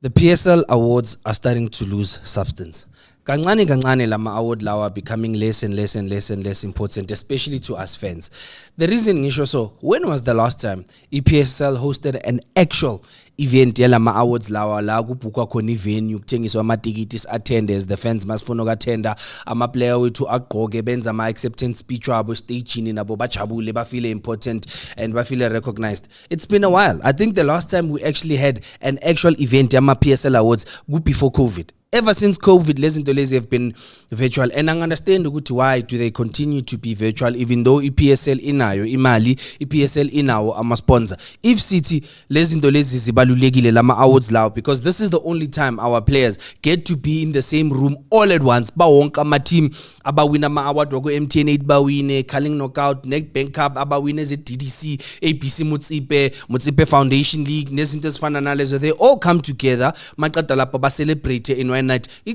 The PSL awards are starting to lose substance. Kancane lama award lawa becoming less and less important, especially to us fans. The reason ngisho so, when was the last time EPSL hosted an actual event yalama awards lawa la kubukwa khona venue kuthengiswa amatikiti attenders, the fans must funa ukathenda, ama player wethu agqoke benza ama acceptance speech wabo stagini nabo bajabule bafeel important and bafeel recognized. It's been a while. I think the last time we actually had an actual event yama PSL awards before COVID. Ever since COVID, lezinto lezi have been virtual, and I understand why do they continue to be virtual even though EPSL inayo imali, EPSL inawo ama sponsor. If City lezinto lezi zibalulekile lama awards lawo, because this is the only time our players get to be in the same room all at once. Ba wonke ama team abawina ama award wako MTN 8 bawine, Carling Knockout, Nedbank Cup abawine ze DDC, ABC Mutsipe Foundation League nezinto ezifana nalezo, they all come together maqeda lapha ba celebrate in night. The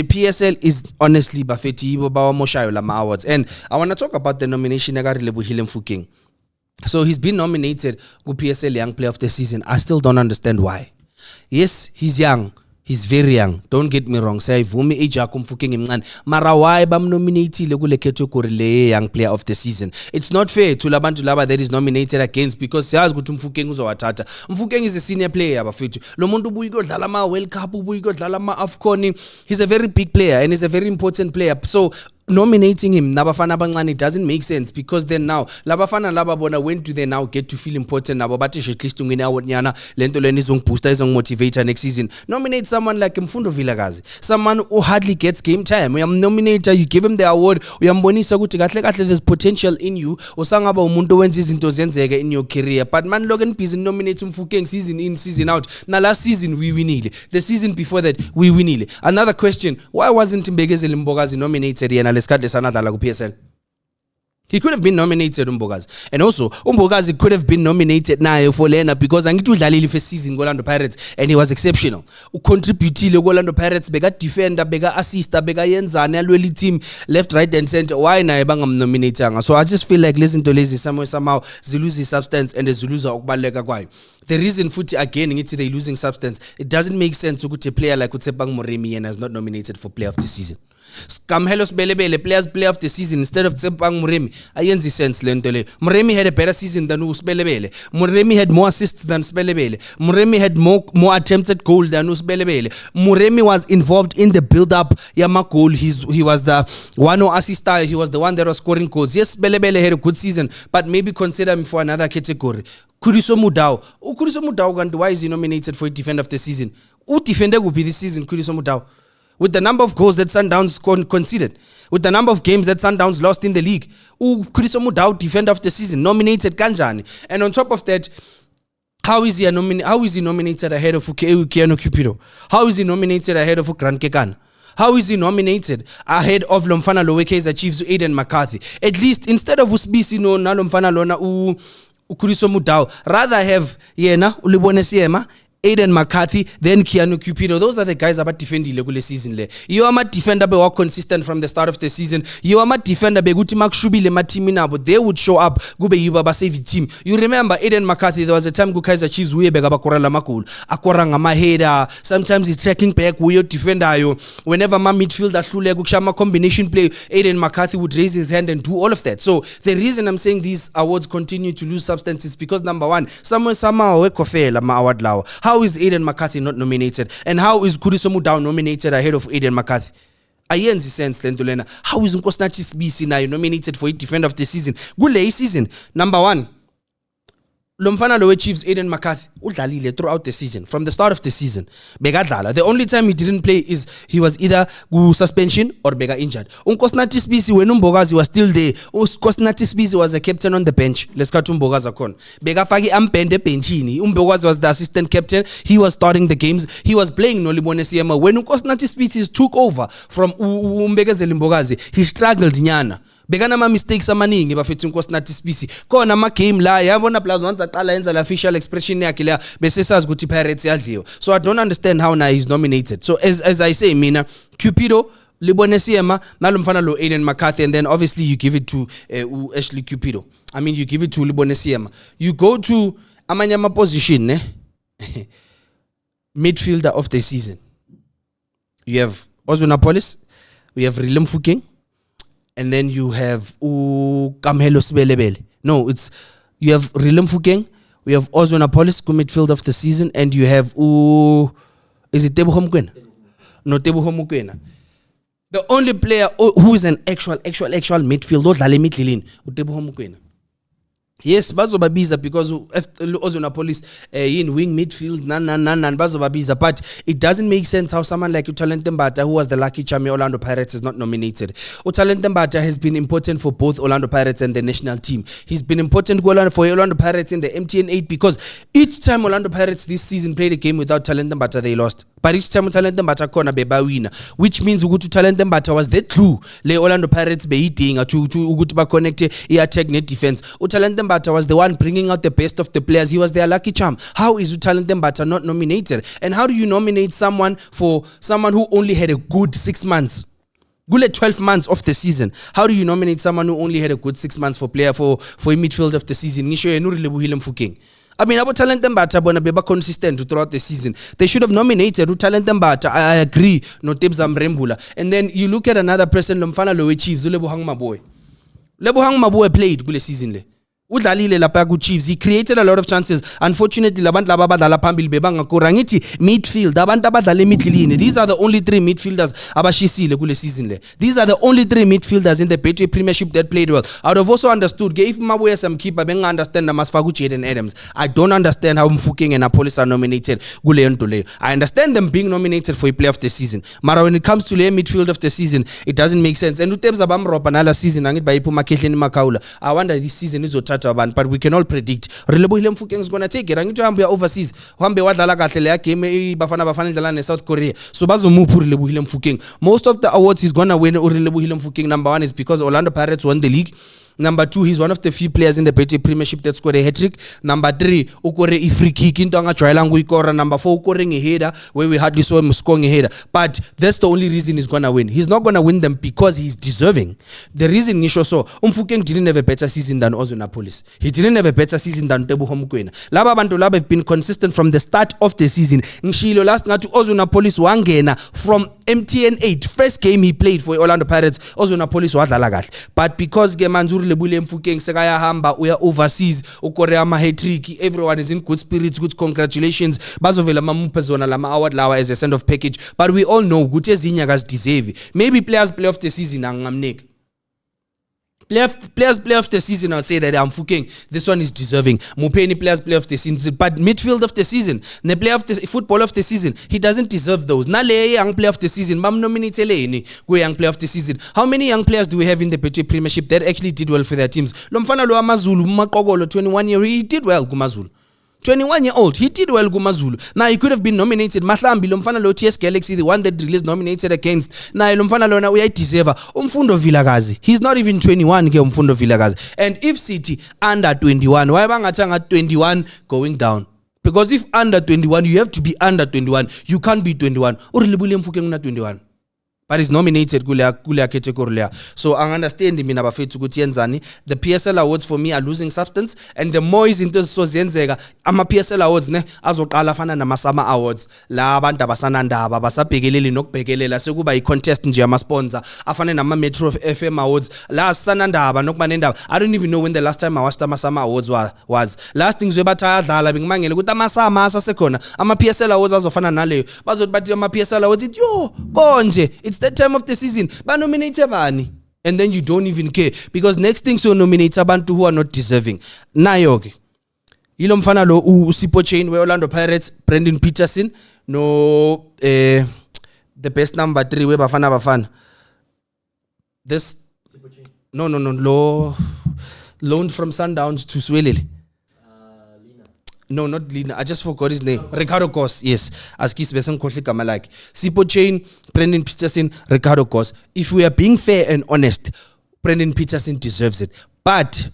PSL is honestly bafethi ibo bawamoshayo lama awards, and I want to talk about the nomination yaKaRelebohile Mofokeng. So he's been nominated ku PSL Young Player of the Season. I still don't understand why. Yes, he's young. He's very young. Don't get me wrong. Say vumi age yakho Mofokeng imncane. Mara why bamnominatile kule category le Young Player of the Season? It's not fair to labantu laba that is nominated against, because siyazi ukuthi Mofokeng uzowathatha. Mofokeng is a senior player bafethu. Lo muntu ubuye kodlala ama World Cup, ubuye kodlala ama AFCON. He's a very big player and he's a very important player. So nominating him nabafana abancane doesn't make sense, because then now labafana lababona, when do they now get to feel important? Nabo bathi at least ungene award nyana lento leni izongibooster izongimotivate next season. Nominate someone like Mfundo Vilakazi, someone who hardly gets game time. Uyamnominate, you give him the award, uyambonisa ukuthi kahle there's potential in you, usangaba umuntu owenza izinto zenzeke in your career. But man Logan busy nominate Mofokeng season in season out. Na last season we winile, the season before that we winile. Another question, why wasn't Mbegezeli Mbokazi nominated yana PSL? He could have been nominated, Mbokazi. And also, Mbokazi could have been nominated now for Lena, because angithi udlalile first season Orlando Pirates and he was exceptional. Ucontributile Orlando Pirates, bega defender, bega assister, bega yenzani alweli team left, right and center. Why na bangamnominatanga? So I just feel like listen to lazy somehow they lose substance and they lose ukubaleka kwayo. The reason futhi again ngithi they losing substance, it doesn't make sense ukuthi a player like Utsepang Moremi and is not nominated for player of the season. Kamhelos Belebele players player of the season instead of Tsepang Moremi. Ayenzi sense lento le. Moremi had a better season than Usbelebele. Moremi had more assists than Usbelebele. Moremi had more attempted goal than Usbelebele. Moremi was involved in the build up yama goal. He was the one who assisted. He was the one that was scoring goals. Yes, Belebele had a good season, but maybe consider him for another category. Khuriso Mudau. Khuriso Mudau, why is he nominated for defender of the season? Who defender will be this season? Khuriso Mudau. With the number of goals that Sundowns conceded, with the number of games that Sundowns lost in the league, Khuriso Mudau, defender of the season, nominated kanjani? And on top of that, how is he nominated ahead of Keanu Cupido? How is he nominated ahead of Grant Kekana? How is he nominated ahead of Lomfana Kaizer Chiefs Aiden McCarthy? At least instead of Usbisi no na Lomfana Lona Khuriso Mudau, rather have yena Ulibone Siema, Aiden McCarthy, then Keanu Cupido. Those are the guys about defending the season. You are my defender be walk consistent from the start of the season. You are my defender be guti makshubile matimina, but they would show up. Gube yuba ba save team. You remember Aiden McCarthy? There was a time Kaizer Chiefs we bega bakora la makul. Akoranga maheda. Sometimes he's tracking back. We defender yo. Whenever my midfielder shule gukshama combination play, Aiden McCarthy would raise his hand and do all of that. So the reason I'm saying these awards continue to lose substance is because number one, somehow we kofela ma award lao. How is Aiden McCarthy not nominated? And how is Khuriso Mudau nominated ahead of Aiden McCarthy? Ayenzi sense lento lena. How is Nkosinathi Sibisi now nominated for a defender of the season? Kule season. Number one, Lomfana Lowe Chiefs Aiden McCarthy udlalile throughout the season, from the start of the season. Begadlala. The only time he didn't play is he was either suspension or bega injured. Nkosinathi Sibisi when Mbokazi was still there. Nkosinathi Sibisi was a captain on the bench. Let's cut Mbokazi akon. Bega faki ampende benchini. Mbokazi was the assistant captain. He was starting the games. He was playing Nolibone Siema. When Nkosinathi Sibisi took over from Mbegezeli Mbokazi, he struggled nyana. Begana ma mistakes amaningi bafethu Nkosinathi Sibisi. Khona ama game la yabona plus once aqala yenza la facial expression yakhe la bese sazi ukuthi Pirates yadliwa. So I don't understand how now he's nominated. So as I say mina, Cupido Libone Siema nalomfana lo Aiden McCarthy, and then obviously you give it to Ashley Cupido. I mean you give it to Libone Siema. You go to amanyama position midfielder of the season. You have Ozonapolis, we have Rilem Fukeng, and then you have Kamhelo Sibelebele. No, you have Rilem Fukeng, we have Ozonapolis, midfield of the season, and you have is it Teboho Mokoena? No, Teboho Mokoena. The only player who is an actual midfield, Teboho Mokoena. Yes, bazobabiza because Ozonapolis in wing midfield nan bazobabiza, but it doesn't make sense how someone like Utalente Mbata, who was the lucky charm Orlando Pirates, is not nominated. Utalente Mbata has been important for both Orlando Pirates and the national team. He's been important for Orlando Pirates in the MTN 8 because each time Orlando Pirates this season played a game without Utalente Mbata, they lost. But each time Utalente Mbata kona beba winner, which means Utalente Mbata was the clue le Orlando Pirates beating to ba connect attack net defense. Utalente Mbata was the one bringing out the best of the players. He was their lucky charm. How is Utalente Mbata not nominated? And how do you nominate someone who only had a good 6 months? Good 12 months of the season. How do you nominate someone who only had a good 6 months for a midfield of the season? I mean, about Utalente Mbata bona beba consistent throughout the season. They should have nominated Utalente Mbata. I agree. No Tebza Mrembula. And then you look at another person, Lomfana Lowe Chiefs, Lebohang Maboy. Lebohang Maboy played good season le. Udlalile lapha ku Chiefs. He created a lot of chances. Unfortunately, labantu laba abadlala phambili bebanga korangithi midfield. Abantu abadlala emidleleni. These are the only 3 midfielders abashisile kule season le. These are the only 3 midfielders in the Betway Premiership that played well. I would have also understood if Mabuya some keeper benga understand Masfagu Jaden Adams. I don't understand how Mfukeng and Apolis are nominated kule ntole. I understand them being nominated for a player of the season. Mara when it comes to the midfield of the season, it doesn't make sense. And utebza bamropa nala season angit bayipu makehleni makaula. I wonder this season is but we can all predict Relebohile Mfukeng is going to take it. Angitho hambe overseas hambe wadlala kahle le game bafana idlala ne South Korea, so bazomupha Relebohile Mfukeng. Most of the awards he's going to win Relebohile Mfukeng. Number 1 is because Orlando Pirates won the league. Number 2, he's one of the few players in the Betway Premiership that scored a hat-trick. Number 3, ukore a free kick into angajwayela nguyikora. Number 4, ukoring a header where we hardly saw him scoring a header. But that's the only reason he's going to win. He's not going to win them because he's deserving. The reason Nisho so Mfukeng didn't have a better season than Ozonapolis. He didn't have a better season than Teboho Mokoena. Laba bantu laba have been consistent from the start of the season. Ngishilo last ngathi Ozonapolis wangena from MTN 8. First game he played for Orlando Pirates, Ozonapolis wadlala kahle. But because Manzuri Lebule Mfukeng sekaya hamba uya overseas ukore ama hat-trick, everyone is in good spirits, good congratulations. Bazovela mamuphe zona lama award lawa as a send off package. But we all know ukuthi ezinye akazideserve. Maybe players play of the season angamnike. Players play of the season, I'll say that Mfukeng, this one is deserving. Mupeni players play of the season, but midfield of the season, the play of the football of the season, he doesn't deserve those. Nale young player of the season, mam nominate go young player of the season. How many young players do we have in the Betway Premiership that actually did well for their teams? Lomfana lo Amazulu Makogolo 21 year, he did well Kumazulu. 21-year-old, he did well Gumazulu. Now he could have been nominated. Mahlambi Lomfana lo TS Galaxy, the one that released nominated against. Now Lomfana lo na uya deserve. Umfundo Vilakazi. He's not even 21 ke Umfundo Vilakazi. And if City under 21, why bangatanga 21 going down? Because if under 21, you have to be under 21. You can't be 21. Urilebule Mfukeng na 21. But he's nominated kule category. So I understand mina bafethu ukuthi yenzani. The PSL awards for me are losing substance, and the more izinto zizenzeka ama PSL awards ne azoqala fana nama summer awards la abantu abasanandaba basabhekeleli nokubhekelela sekuba i contest nje ama sponsor afana nama Metro FM awards la sanandaba nokuba nendaba. I don't even know when the last time I watched ama summer awards was. Last things webathi ayadlala bengimangele ukuthi ama summer asasekhona ama PSL awards azofana naleyo bazothi bathi ama PSL awards it yo konje it's that time of the season ba nominate bani, and then you don't even care because next thing so nominate abantu who are not deserving. Nayo ke yilo mfana lo uSipho Chain we Orlando Pirates, Brendan Peterson no the best number 3 we bafana this no lo loaned from Sundowns to Swelele. No, not Lina. I just forgot his name. Ricardo Kos. Yes. Askis besan kohle kama like. Sipho Chain, Brendan Peterson, Ricardo Kos. If we are being fair and honest, Brendan Peterson deserves it. But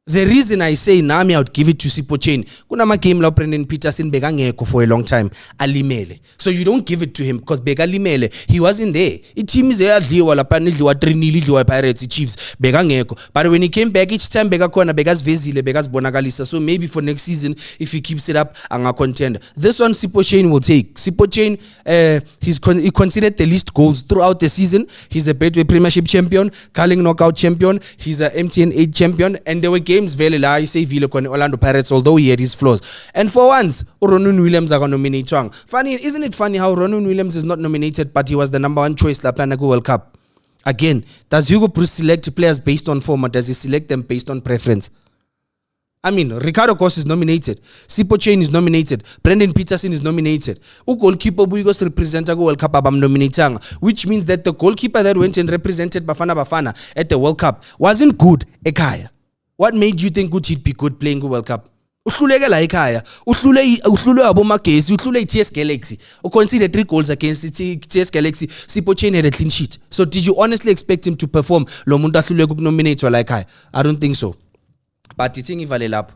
The reason I say nami I would give it to Sipho Chain, kunama game la Brendan Peterson bekangekho for a long time, alimele. So you don't give it to him because bekalimele. He wasn't there. The team is there adliwa lapha idliwa 3-0 idliwa Pirates Chiefs bekangekho. But when he came back each time bekakhona bekazvezile bekazibonakalisa. So maybe for next season if he keeps it up anga contender. This one Sipho Chain will take. Sipho Chain he considered the least goals throughout the season. He's a Betway Premiership champion, Carling Knockout champion, he's a MTN 8 champion, and there were games vele la I say Vile kone Orlando Pirates, although he had his flaws. And for once, Ronwen Williams are nominated. Funny, isn't it funny how Ronwen Williams is not nominated, but he was the number one choice la Panago World Cup? Again, does Hugo Bruce select players based on form, or does he select them based on preference? I mean, Ricardo Costa is nominated. Sipho Chain is nominated. Brendan Peterson is nominated. Goalkeeper Buigos representa World Cup abam nominatang, which means that the goalkeeper that went and represented Bafana Bafana at the World Cup wasn't good ekaya. What made you think he'd be good playing the World Cup? Uhluleke la ekhaya. Uhlule abomagesi, uhlule TS Galaxy. Consider 3 goals against TS Galaxy. Sipho Chain had a clean sheet. So did you honestly expect him to perform lo muntu ahluleke ukunominate la ekhaya? I don't think so. But it's in Ivalelap.